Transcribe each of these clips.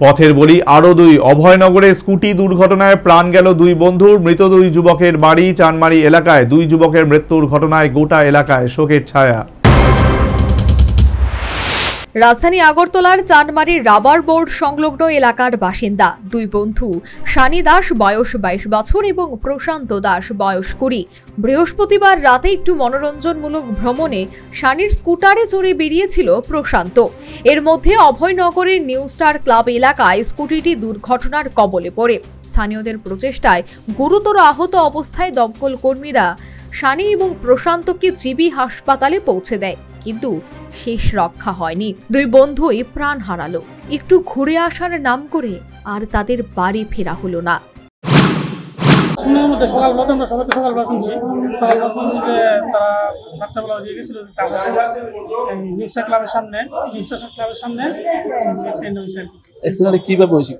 পথের বলি আরো দুই। অভয়নগরে স্কুটি দুর্ঘটনায় প্রাণ গেল দুই বন্ধুর। মৃত দুই যুবকের বাড়ি চানমারি এলাকায়। দুই যুবকের মৃত্যুর ঘটনায় গোটা এলাকায় শোকের ছায়া। রাজধানী আগরতলার চানমারির রাবার বোর্ড সংলগ্ন এলাকার বাসিন্দা দুই বন্ধু সানি দাস বয়স 22 বছর এবং প্রশান্ত দাস বয়স 20। বৃহস্পতিবার রাতে একটু মনোরঞ্জনমূলক ভ্রমণে সানির স্কুটারে চড়ে বেরিয়েছিল প্রশান্ত। এর মধ্যে অভয়নগরের নিউ স্টার ক্লাব এলাকায় স্কুটিটি দুর্ঘটনার কবলে পড়ে। স্থানীয়দের প্রচেষ্টায় গুরুতর আহত অবস্থায় দমকল কর্মীরা সানি এবং প্রশান্তকে জিবি হাসপাতালে পৌঁছে দেয়, কিন্তু শেষ রক্ষা হয়নি। দুই বন্ধুই প্রাণ হারালো। একটু ঘুরে আসার নাম করে আর তাদের বাড়ি ফেরা হলো না। সকালবেলা শুনছি যে তারা রাত্রেবেলা দিয়ে গেছিল নিউ স্টার ক্লাবের সামনে অ্যাক্সিডেন্টে কিভাবে হয়েছে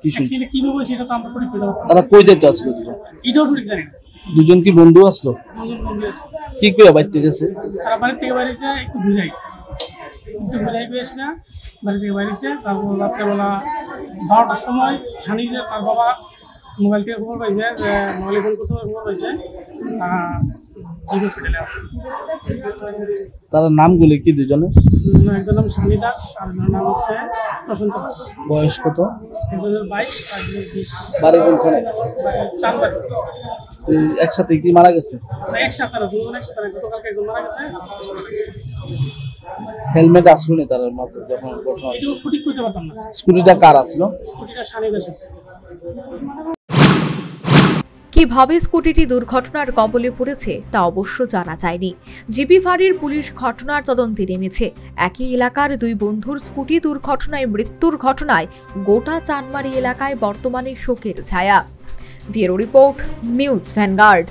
কিভাবে হয়েছে এটা তো আমরা সঠিক বলতে পারবো না। তারা কই যেতে আসলো এটাও সঠিক জানি না। দুজন কি বন্ধু আসলো? কি কইয়া বাড়িতে গেছে? তারা বাড়ি থেকে বাইরেছে একটু ঘুরাই গিয়েছে না, বাড়ি থেকে বাইরেছে। তারপর রাত্রেবেলা 12টার সময় সানি যে তার বাবা মোবাইল থেকে খবর পাইছে যে মোবাইলে ফোন করছে, খবর পাইছে হসপিটালে আছে। তারা নামগুলি কি দুজনের? একজনের নাম সানি দাস আর একজনের নাম হচ্ছে প্রশান্ত দাস। বয়স কত? একজনের 22 আর একজনের 20। বাড়ি কোনখানে? চানবাড়ি। একসাথে কি মারা গেছে? একসাথে না, দুজন একসাথে না। গতকালকে একজন মারা গেছে। হেলমেট আসলো তার মাত্র যখন ঘটনা। এটাও সঠিক করতে পারতাম না। স্কুটিটা কার আসলো? স্কুটিটা সানি দাসের। কিভাবে স্কুটিটি দুর্ঘটনার কবলে পড়েছে তা অবশ্য জানা যায়নি। জিবি ফাঁড়ির পুলিশ ঘটনার তদন্তে নেমেছে। একই এলাকার দুই বন্ধুর স্কুটি দুর্ঘটনায় মৃত্যুর ঘটনায় গোটা চানমারি এলাকায় বর্তমানে শোকের ছায়া। Bureau report, news vanguard.